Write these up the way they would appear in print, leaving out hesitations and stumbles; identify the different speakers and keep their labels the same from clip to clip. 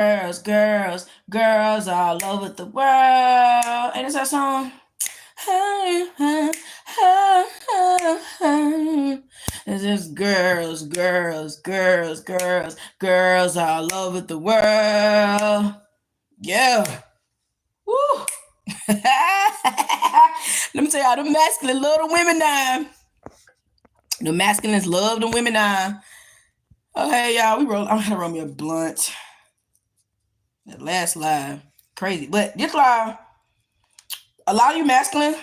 Speaker 1: girls all over the world. And it's that song. It's just girls all over the world. Yeah. Woo. Let me tell y'all, the masculine love the women now. The masculines love the women now. Oh, hey, y'all, I'm going to roll me a blunt. That last live. Crazy. But this live, a lot of you masculine,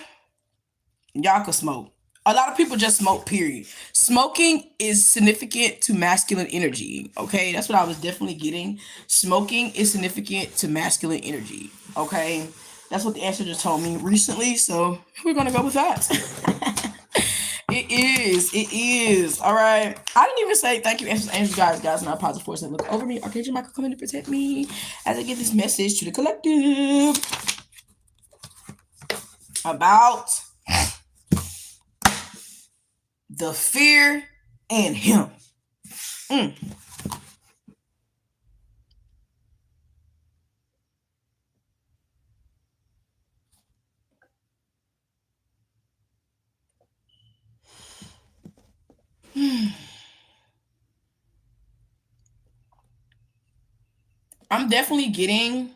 Speaker 1: y'all can smoke. A lot of people just smoke, period. Smoking is significant to masculine energy, okay? That's what I was definitely getting. Smoking is significant to masculine energy, okay? That's what the answer just told me recently, so we're going to go with that. It is. All right. I didn't even say thank you, angels, guys, not positive force that look over me. Archangel Michael coming to protect me as I give this message to the collective about the fear and him. I'm definitely getting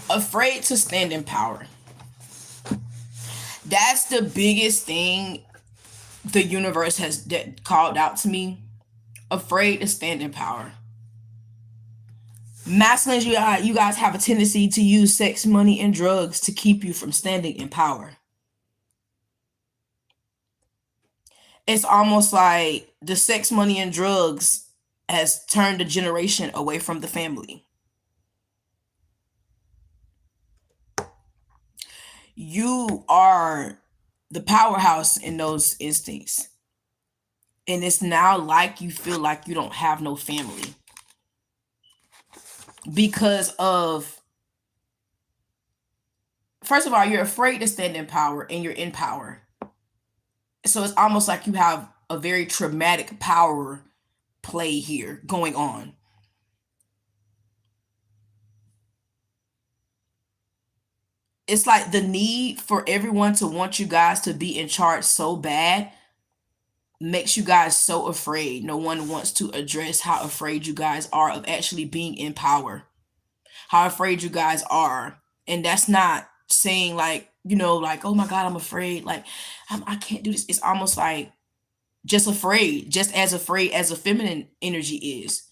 Speaker 1: afraid to stand in power. That's the biggest thing the universe has called out to me. Afraid to stand in power. Masculines, you guys have a tendency to use sex, money, and drugs to keep you from standing in power. It's almost like the sex, money, and drugs has turned a generation away from the family. You are the powerhouse in those instincts. And it's now like you feel like you don't have no family. Because of, first of all, you're afraid to stand in power and you're in power. So it's almost like you have a very traumatic power play here going on. It's like the need for everyone to want you guys to be in charge so bad makes you guys so afraid. No one wants to address how afraid you guys are of actually being in power. How afraid you guys are. And that's not saying like, like, oh my God, I'm afraid. Like, I can't do this. It's almost like just afraid, just as afraid as a feminine energy is.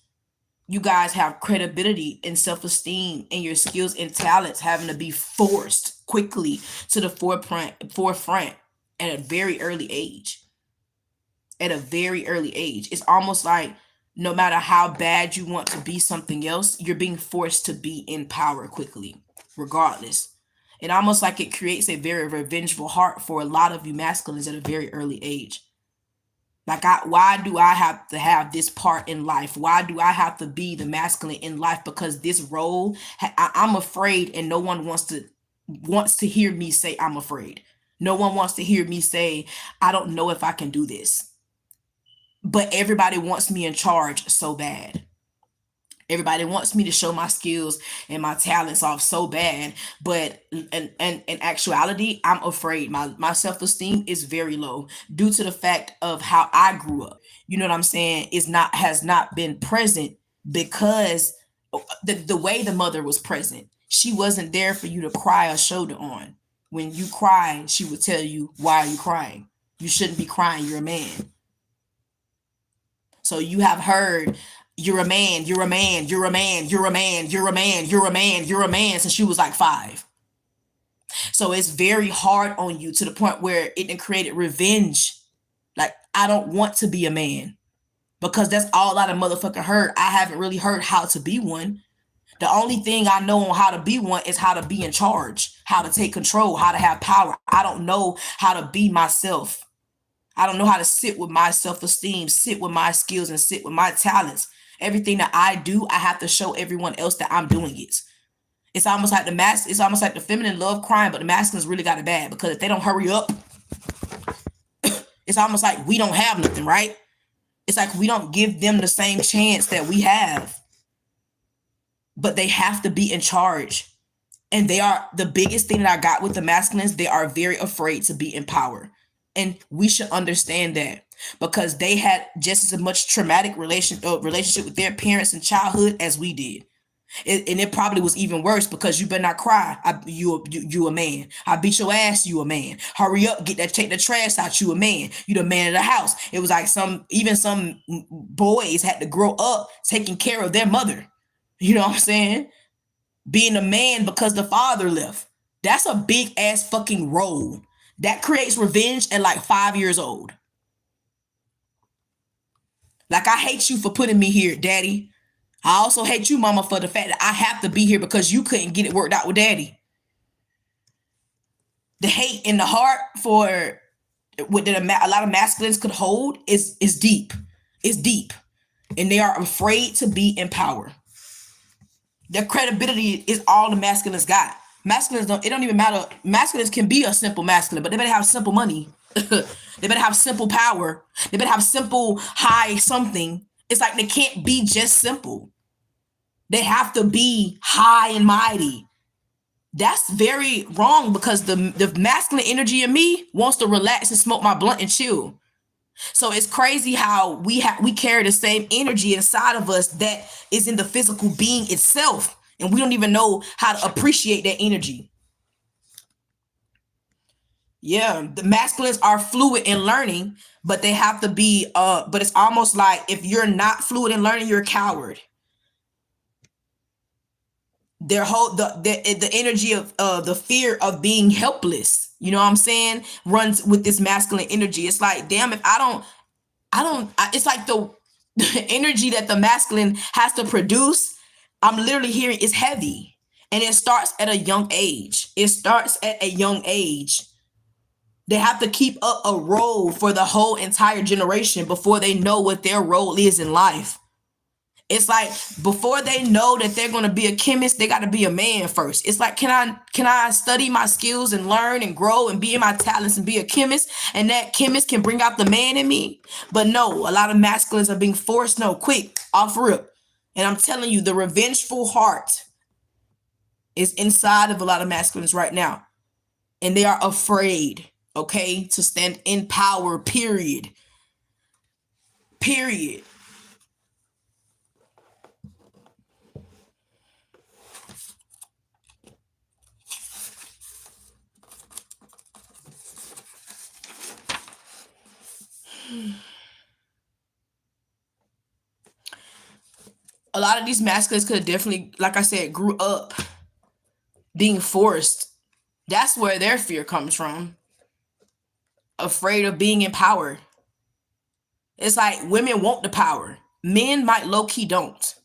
Speaker 1: You guys have credibility and self-esteem and your skills and talents having to be forced quickly to the forefront at a very early age. At a very early age. It's almost like no matter how bad you want to be something else, you're being forced to be in power quickly, regardless. And almost like it creates a very revengeful heart for a lot of you masculines at a very early age. Like, why do I have to have this part in life? Why do I have to be the masculine in life? Because this role, I'm afraid, and no one wants to hear me say I'm afraid. No one wants to hear me say, I don't know if I can do this. But everybody wants me in charge so bad. Everybody wants me to show my skills and my talents off so bad. But in actuality, I'm afraid. My self-esteem is very low due to the fact of how I grew up. You know what I'm saying? Has not been present because the way the mother was present. She wasn't there for you to cry or shoulder on. When you cry, she would tell you, why are you crying? You shouldn't be crying. You're a man. So you have heard, you're a man, you're a man, you're a man, you're a man, you're a man, you're a man, you're a man since she was like 5. So it's very hard on you to the point where it created revenge. Like, I don't want to be a man because that's all I done motherfucking heard. I haven't really heard how to be one. The only thing I know on how to be one is how to be in charge, how to take control, how to have power. I don't know how to be myself. I don't know how to sit with my self-esteem, sit with my skills, and sit with my talents. Everything that I do, I have to show everyone else that I'm doing it. It's almost like the feminine love crying, but the masculines really got it bad because if they don't hurry up, It's almost like we don't have nothing, right? It's like we don't give them the same chance that we have. But they have to be in charge. And they are the biggest thing that I got with the masculines. They are very afraid to be in power. And we should understand that because they had just as much traumatic relationship with their parents in childhood as we did. And it probably was even worse because you better not cry. You a man. I beat your ass. You a man. Hurry up, take the trash out. You a man. You the man of the house. It was like some boys had to grow up taking care of their mother. You know what I'm saying? Being a man because the father left. That's a big ass fucking role. That creates revenge at like 5 years old. Like, I hate you for putting me here, daddy. I also hate you, mama, for the fact that I have to be here because you couldn't get it worked out with daddy. The hate in the heart for what a lot of masculines could hold is deep. It's deep. And they are afraid to be in power. Their credibility is all the masculines got. Masculines it don't even matter. Masculines can be a simple masculine, but they better have simple money. They better have simple power. They better have simple high something. It's like they can't be just simple. They have to be high and mighty. That's very wrong because the masculine energy in me wants to relax and smoke my blunt and chill. So it's crazy how we carry the same energy inside of us that is in the physical being itself, and we don't even know how to appreciate that energy. Yeah, the masculines are fluid in learning, but they have to be but it's almost like if you're not fluid in learning, you're a coward. Their whole the energy of the fear of being helpless, you know what I'm saying, runs with this masculine energy. It's like, damn, if it's like the energy that the masculine has to produce, I'm literally hearing is heavy. And it starts at a young age. They have to keep up a role for the whole entire generation before they know what their role is in life. It's like before they know that they're going to be a chemist, they got to be a man first. It's like, can I study my skills and learn and grow and be in my talents and be a chemist? And that chemist can bring out the man in me. But no, a lot of masculines are being forced. No, quick, off rip. And I'm telling you, the revengeful heart is inside of a lot of masculines right now. And they are afraid, okay, to stand in power, period. Period. A lot of these masculines could have definitely, like I said, grew up being forced. That's where their fear comes from. Afraid of being empowered. It's like women want the power. Men might low-key don't.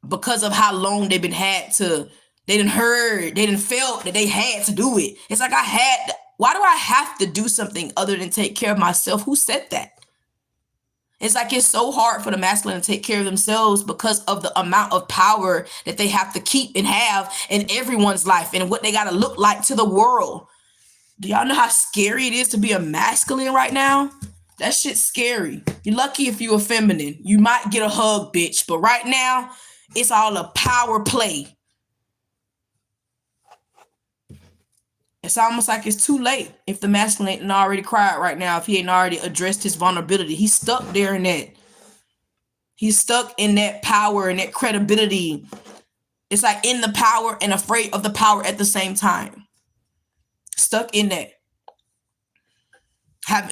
Speaker 1: Because of how long they've been they didn't felt that they had to do it. It's like why do I have to do something other than take care of myself? Who said that? It's like it's so hard for the masculine to take care of themselves because of the amount of power that they have to keep and have in everyone's life and what they got to look like to the world. Do y'all know how scary it is to be a masculine right now? That shit's scary. You're lucky if you're a feminine. You might get a hug, bitch. But right now, it's all a power play. It's almost like it's too late if the masculine ain't already cried right now, if he ain't already addressed his vulnerability. He's stuck there in that. He's stuck in that power and that credibility. It's like in the power and afraid of the power at the same time. Stuck in that.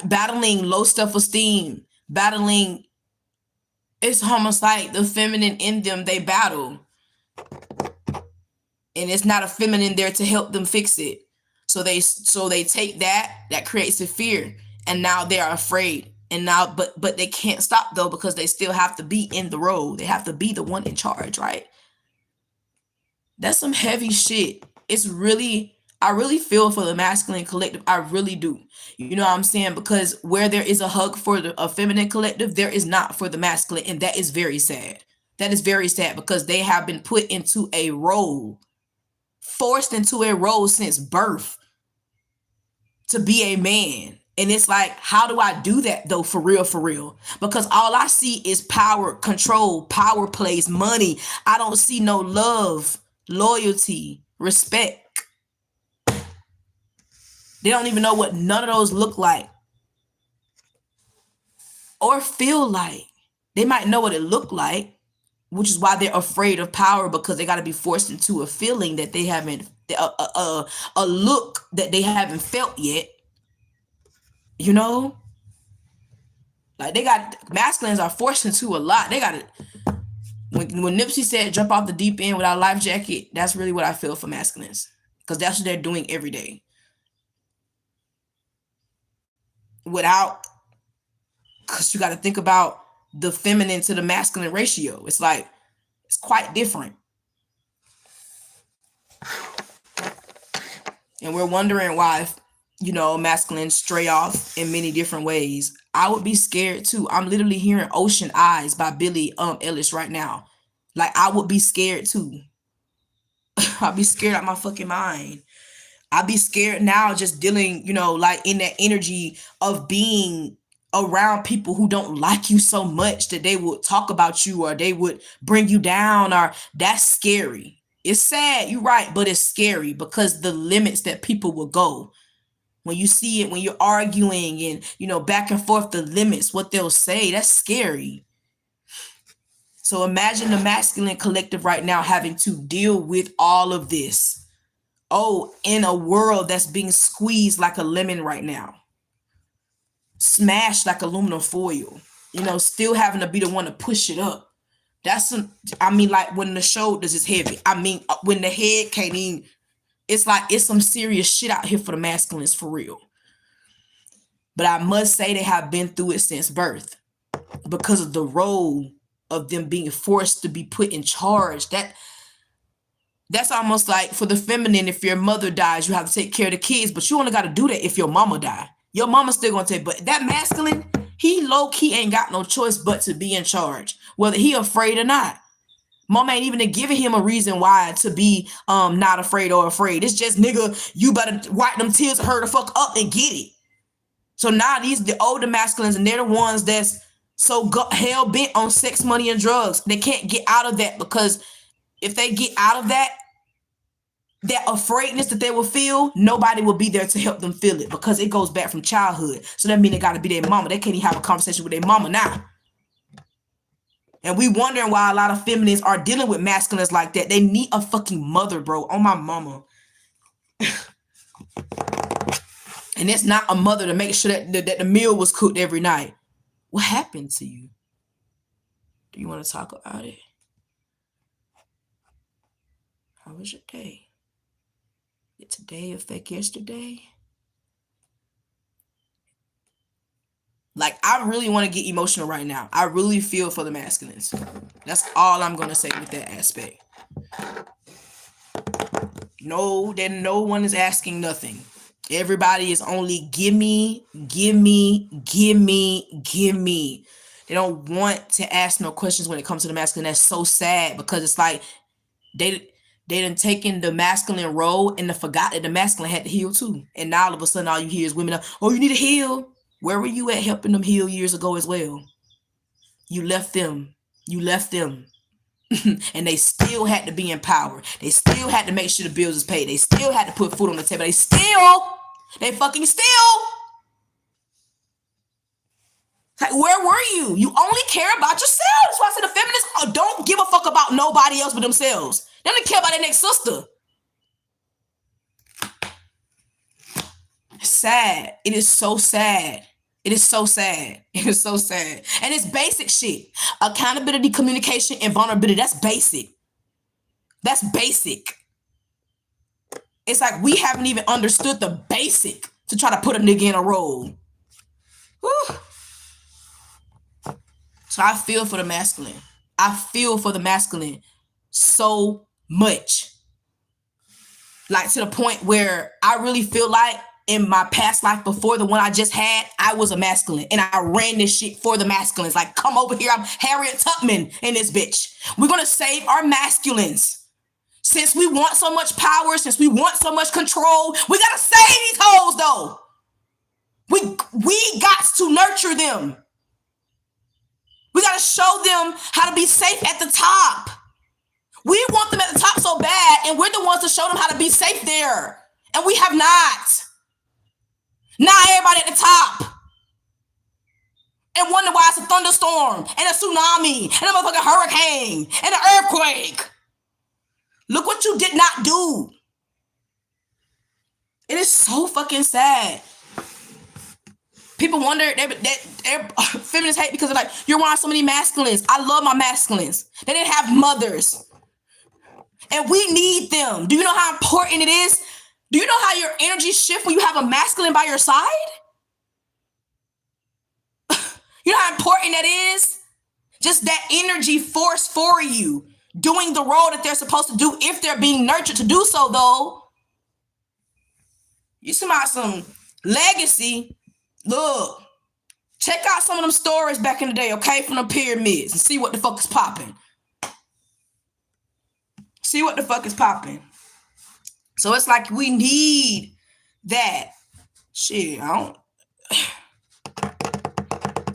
Speaker 1: Battling low self-esteem. Battling. It's almost like the feminine in them, they battle. And it's not a feminine there to help them fix it. So they take that creates a fear, and now they're afraid. And now, but they can't stop though, because they still have to be in the role. They have to be the one in charge, right? That's some heavy shit. I really feel for the masculine collective. I really do. You know what I'm saying? Because where there is a hug for a feminine collective, there is not for the masculine. And that is very sad. That is very sad because they have been put into a role, forced into a role since birth to be a man. And it's like, how do I do that though, for real, for real? Because all I see is power, control, power plays, money. I don't see no love, loyalty, respect. They don't even know what none of those look like or feel like. They might know what it looked like, which is why they're afraid of power, because they got to be forced into a feeling that they haven't, a look that they haven't felt yet. You know, like they got, masculines are forced into a lot. They got to, when Nipsey said jump off the deep end without a life jacket, that's really what I feel for masculines, because that's what they're doing every day. Without, because you got to think about the feminine to the masculine ratio. It's like, it's quite different. And we're wondering why, you know, masculines stray off in many different ways. I would be scared too. I'm literally hearing Ocean Eyes by Billie Ellis right now. Like, I would be scared too. I'd be scared out my fucking mind. I'd be scared now just dealing, you know, like in that energy of being around people who don't like you so much that they would talk about you or they would bring you down, or that's scary. It's sad, you're right, but it's scary because the limits that people will go. When you see it, when you're arguing and, you know, back and forth, the limits, what they'll say, that's scary. So imagine the masculine collective right now having to deal with all of this. Oh, in a world that's being squeezed like a lemon right now. Smashed like aluminum foil. You know, still having to be the one to push it up. That's I mean, like when the shoulders is heavy. I mean, when the head can't even, it's like, it's some serious shit out here for the masculines, for real. But I must say they have been through it since birth because of the role of them being forced to be put in charge. That's almost like for the feminine, if your mother dies, you have to take care of the kids, but you only got to do that if your mama die. Your mama's still gonna take, but that masculine, he low-key ain't got no choice but to be in charge, whether he afraid or not. Mama ain't even giving him a reason why to be not afraid or afraid. It's just, nigga, you better wipe them tears, hurry the fuck up and get it. So now these the older masculines, and they're the ones that's so hell-bent on sex, money, and drugs. They can't get out of that, because if they get out of that afraidness that they will feel, nobody will be there to help them feel it, because it goes back from childhood. So that means they got to be their mama. They can't even have a conversation with their mama now. And we wondering why a lot of feminines are dealing with masculines like that. They need a fucking mother, bro. On my mama. And it's not a mother to make sure that the meal was cooked every night. What happened to you? Do you want to talk about it? How was your day? Did today affect yesterday? Like, I really want to get emotional right now. I really feel for the masculines. That's all I'm going to say with that aspect. No, then no one is asking nothing. Everybody is only give me, give me, give me, give me. They don't want to ask no questions when it comes to the masculine. That's so sad, because it's like they done taken the masculine role and forgot that the masculine had to heal too. And now all of a sudden all you hear is women, oh, you need to heal. Where were you at helping them heal years ago as well? You left them. You left them. And they still had to be in power. They still had to make sure the bills is paid. They still had to put food on the table. They fucking still. Like, where were you? You only care about yourself. That's why I said the feminists don't give a fuck about nobody else but themselves. They don't care about their next sister. Sad. It is so sad. It is so sad. It is so sad. And it's basic shit. Accountability, communication, and vulnerability. That's basic. That's basic. It's like we haven't even understood the basic to try to put a nigga in a role. Whew. So I feel for the masculine. I feel for the masculine so much. Like, to the point where I really feel like in my past life before the one I just had, I was a masculine. And I ran this shit for the masculines. Like, come over here. I'm Harriet Tubman in this bitch. We're going to save our masculines. Since we want so much power, since we want so much control, we got to save these hoes, though. We got to nurture them. We got to show them how to be safe at the top. We want them at the top so bad, and we're the ones to show them how to be safe there. And we have not. Not everybody at the top. And wonder why it's a thunderstorm, and a tsunami, and a motherfucking hurricane, and an earthquake. Look what you did not do. It is so fucking sad. People wonder that feminists hate because they're like, you're around so many masculines. I love my masculines. They didn't have mothers. And we need them. Do you know how important it is? Do you know how your energy shifts when you have a masculine by your side? You know how important that is? Just that energy force for you, doing the role that they're supposed to do if they're being nurtured to do so, though. You talking about some legacy. Look, check out some of them stories back in the day, okay, from the pyramids, and see what the fuck is popping. See what the fuck is popping. So it's like we need that. Shit,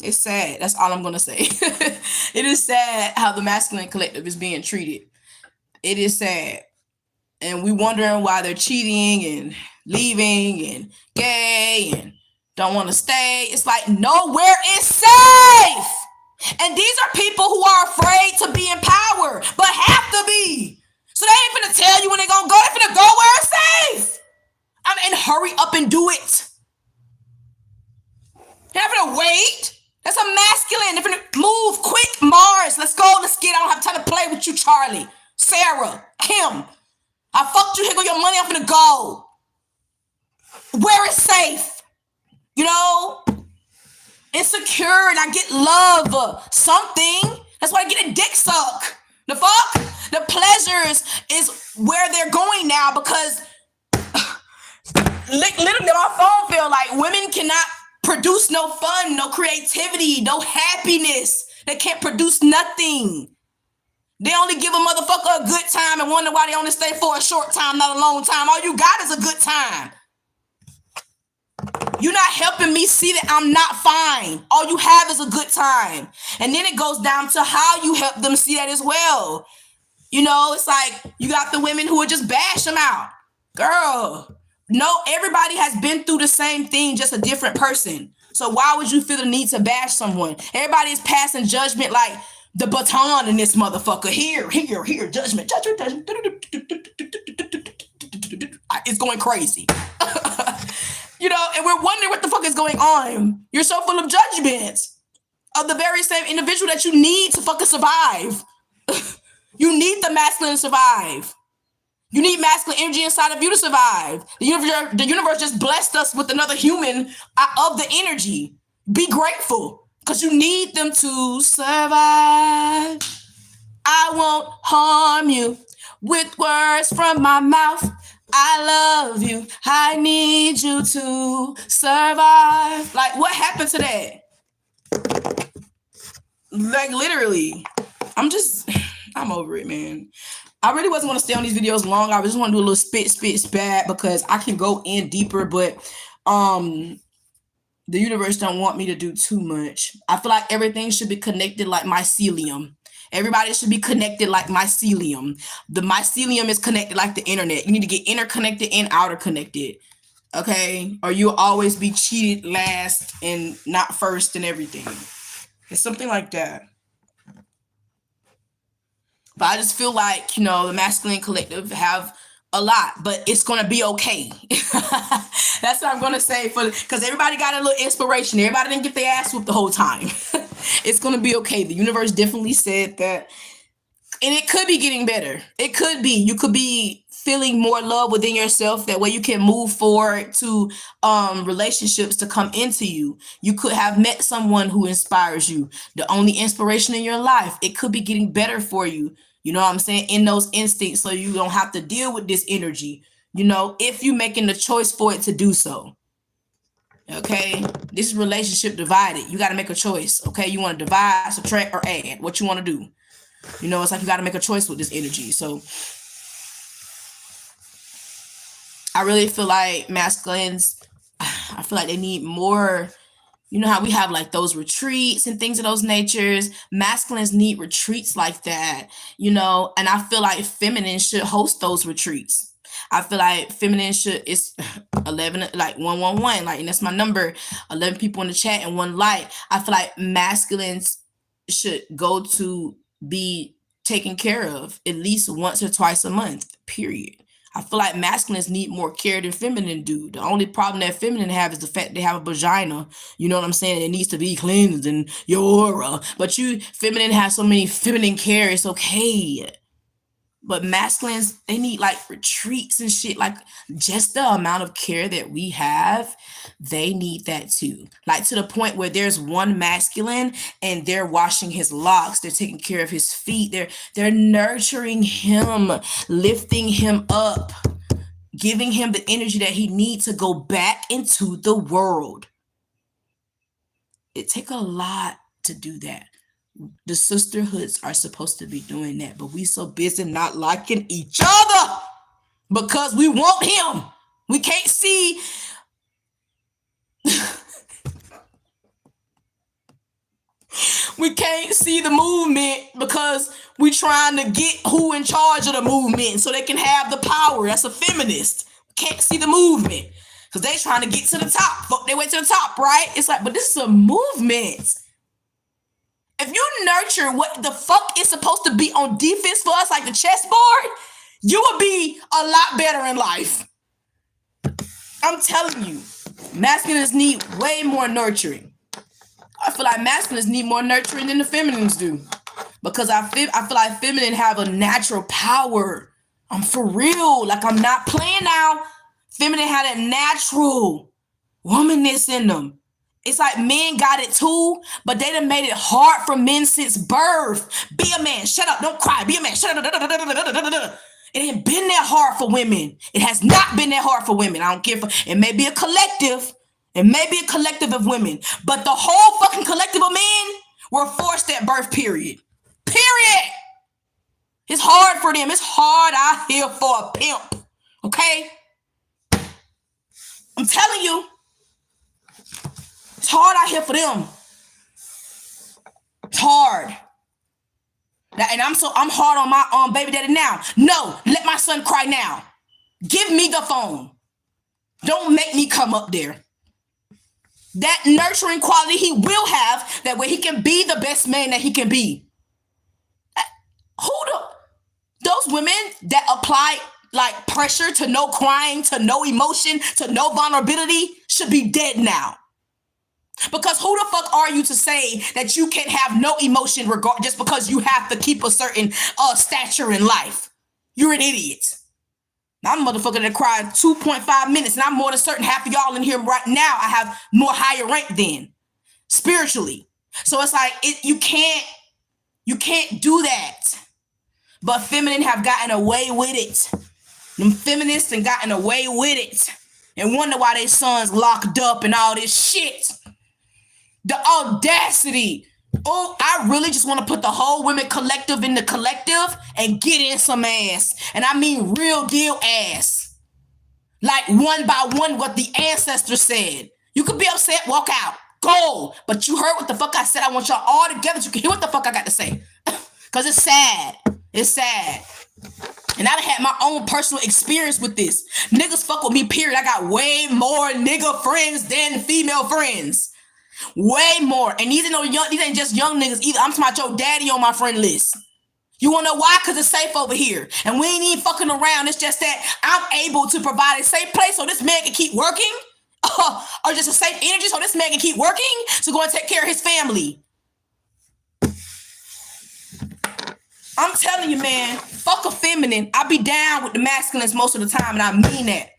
Speaker 1: it's sad. That's all I'm going to say. It is sad how the masculine collective is being treated. It is sad. And we wondering why they're cheating and leaving and gay and don't want to stay. It's like nowhere is safe. And these are people who are afraid to be in power, but have to be. So they ain't finna tell you when they're going to go. They're finna go where it's safe. And hurry up and do it. They're not finna wait. That's a masculine. They're finna move quick. Mars, let's go. Let's get. I don't have time to play with you, Charlie, Sarah, Kim. I fucked you. Here go your money. I'm finna go. Where it's safe. You know? Insecure and I get love. Something. That's why I get a dick suck. The fuck? The pleasures is where they're going now because literally my phone feel like women cannot produce no fun, no creativity, no happiness. They can't produce nothing. They only give a motherfucker a good time and wonder why they only stay for a short time, not a long time. All you got is a good time. You're not helping me see that I'm not fine. All you have is a good time. And then it goes down to how you help them see that as well. You know, it's like you got the women who would just bash them out. Girl, no, everybody has been through the same thing, just a different person. So why would you feel the need to bash someone? Everybody is passing judgment like the baton in this motherfucker. Here, judgment. It's going crazy. You know, and we're wondering what the fuck is going on. You're so full of judgments of the very same individual that you need to fucking survive. You need the masculine to survive. You need masculine energy inside of you to survive. The universe just blessed us with another human of the energy. Be grateful because you need them to survive. I won't harm you with words from my mouth. I love you. I need you to survive. Like, what happened to that? Like, literally. I'm over it, man. I really wasn't going to stay on these videos long. I just want to do a little spit, spat because I can go in deeper, but the universe don't want me to do too much. I feel like everything should be connected like mycelium. Everybody should be connected like mycelium. The mycelium is connected like the internet. You need to get interconnected and outer connected. Okay? Or you'll always be cheated last and not first and everything. It's something like that. But I just feel like, you know, the masculine collective have a lot, but it's going to be okay. That's what I'm going to say because everybody got a little inspiration. Everybody didn't get their ass whooped the whole time. It's going to be okay. The universe definitely said that. And it could be getting better. It could be. You could be feeling more love within yourself. That way you can move forward to relationships to come into you. You could have met someone who inspires you. The only inspiration in your life. It could be getting better for you. You know what I'm saying? In those instincts, so you don't have to deal with this energy. You know, if you're making the choice for it to do so. Okay? This is relationship divided. You got to make a choice. Okay? You want to divide, subtract, or add. What you want to do. You know, it's like you got to make a choice with this energy. So I really feel like masculines I feel like they need more. You know how we have like those retreats and things of those natures. Masculines need retreats like that, you know, and I feel like feminine should host those retreats. I feel like feminine should, it's 11, like 111, like, and that's my number, 11 people in the chat and one like. I feel like masculines should go to be taken care of at least once or twice a month, period. I feel like masculines need more care than feminine do. The only problem that feminine have is the fact they have a vagina. You know what I'm saying? It needs to be cleansed and your aura. But you, feminine has so many feminine care. It's okay. But masculines, they need like retreats and shit. Like just the amount of care that we have, they need that too. Like to the point where there's one masculine and they're washing his locks, they're taking care of his feet, they're nurturing him, lifting him up, giving him the energy that he needs to go back into the world. It takes a lot to do that. The sisterhoods are supposed to be doing that, but we so busy not liking each other because we want him. We can't see. We can't see the movement because we trying to get who in charge of the movement so they can have the power. That's a feminist. Can't see the movement because they trying to get to the top. Fuck their way to the top, right? It's like, but this is a movement. If you nurture what the fuck is supposed to be on defense for us, like the chessboard, you will be a lot better in life. I'm telling you, masculines need way more nurturing. I feel like masculines need more nurturing than the feminines do. Because I feel like feminine have a natural power. I'm for real. Like, I'm not playing now. Feminine had a natural womanness in them. It's like men got it too, but they done made it hard for men since birth. Be a man. Shut up. Don't cry. Be a man. Shut up. It ain't been that hard for women. It has not been that hard for women. I don't care for it. May be a collective. It may be a collective of women, but the whole fucking collective of men were forced at birth, period. Period. It's hard for them. It's hard out here for a pimp. Okay? I'm telling you. It's hard out here for them. It's hard. Now, and I'm hard on my baby daddy now. No, let my son cry now. Give me the phone. Don't make me come up there. That nurturing quality he will have, that way he can be the best man that he can be. Those women that apply like pressure to no crying, to no emotion, to no vulnerability should be dead now. Because who the fuck are you to say that you can have no emotion just because you have to keep a certain stature in life? You're an idiot. I'm a motherfucker that cried 2.5 minutes, and I'm more than certain half of y'all in here right now I have more higher rank than spiritually. So it's like you can't do that. But feminine have gotten away with it. Them feminists have gotten away with it. And wonder why they sons locked up and all this shit. The audacity. Oh, I really just want to put the whole women collective in the collective and get in some ass. And I mean real deal ass. Like one by one what the ancestors said. You could be upset, walk out, go. But you heard what the fuck I said. I want y'all all together so you can hear what the fuck I got to say. Because it's sad. It's sad. And I've had my own personal experience with this. Niggas fuck with me, period. I got way more nigga friends than female friends. Way more. And these ain't just young niggas either. I'm talking about your daddy on my friend list. You wanna know why? Because it's safe over here. And we ain't even fucking around. It's just that I'm able to provide a safe place so this man can keep working. Or just a safe energy so this man can keep working to go and take care of his family. I'm telling you, man, fuck a feminine. I be down with the masculines most of the time, and I mean that.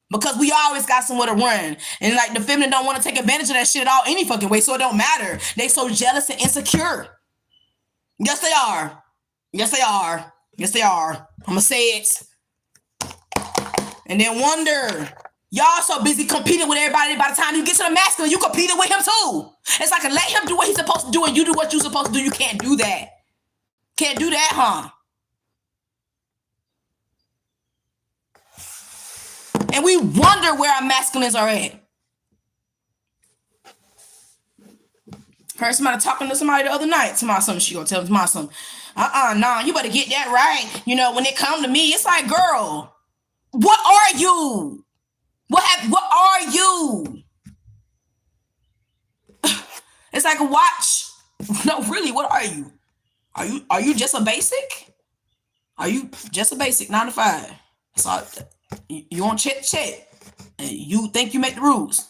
Speaker 1: Because we always got somewhere to run. And like the feminine don't want to take advantage of that shit at all any fucking way, so it don't matter. They so jealous and insecure. Yes, they are. Yes, they are. Yes, they are. I'm gonna say it. And then wonder. Y'all so busy competing with everybody, by the time you get to the masculine, you competing with him too. It's like, let him do what he's supposed to do and you do what you're supposed to do. You can't do that. Can't do that, huh? And we wonder where our masculines are at. Heard somebody talking to somebody the other night. Tomorrow something she gonna tell tomorrow something. Nah, you better get that right. You know, when it come to me, it's like, girl, what are you? What are you? It's like a watch. No, really, what are you? Are you just a basic? Are you just a basic 9 to 5? So you want check, and you think you make the rules?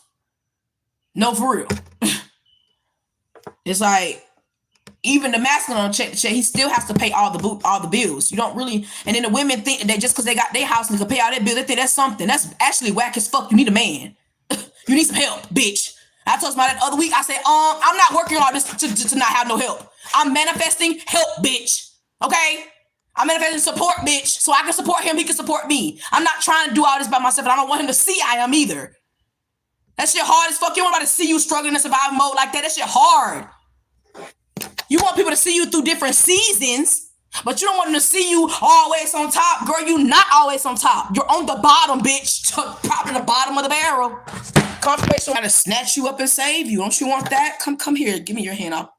Speaker 1: No, for real. It's like even the masculine on check, he still has to pay all the bills. You don't really, and then the women think that just because they got their house and they can pay all their bills, they think that's something. That's actually whack as fuck. You need a man. You need some help, bitch. I told somebody the other week, I said, I'm not working on this to not have no help. I'm manifesting help, bitch. Okay? I'm manifesting support, bitch. So I can support him, he can support me. I'm not trying to do all this by myself, and I don't want him to see I am either. That shit hard as fuck. You don't want to see you struggling in survival mode like that. That shit hard. You want people to see you through different seasons, but you don't want them to see you always on top. Girl, you not always on top. You're on the bottom, bitch. Probably the bottom of the barrel. Confirmation got to snatch you up and save you. Don't you want that? Come here. Give me your hand. I'll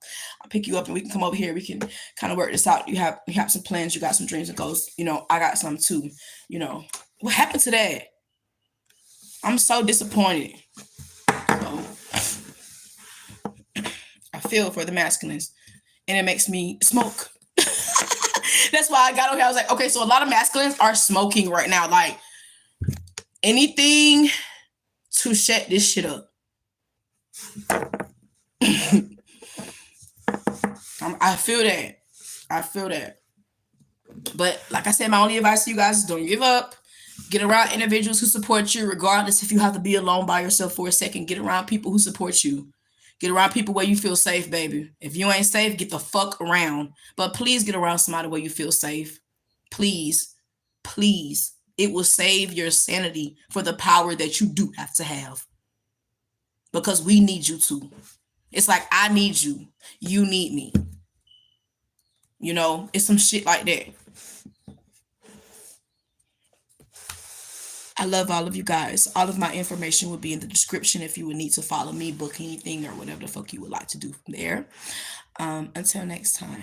Speaker 1: pick you up and we can come over here. We can kind of work this out. You have some plans. You got some dreams and goals. You know, I got some too. You know, what happened to that? I'm so disappointed. So, I feel for the masculines, and it makes me smoke. That's why I got over here. I was like, okay, so a lot of masculines are smoking right now. Like anything to shut this shit up. I feel that. But like I said, my only advice to you guys is don't give up. Get around individuals who support you, regardless if you have to be alone by yourself for a second. Get around people who support you. Get around people where you feel safe, baby. If you ain't safe, get the fuck around. But please get around somebody where you feel safe. Please. Please. It will save your sanity for the power that you do have to have. Because we need you to. It's like I need you. You need me. You know, it's some shit like that. I love all of you guys. All of my information will be in the description if you would need to follow me, book anything, or whatever the fuck you would like to do from there. Until next time.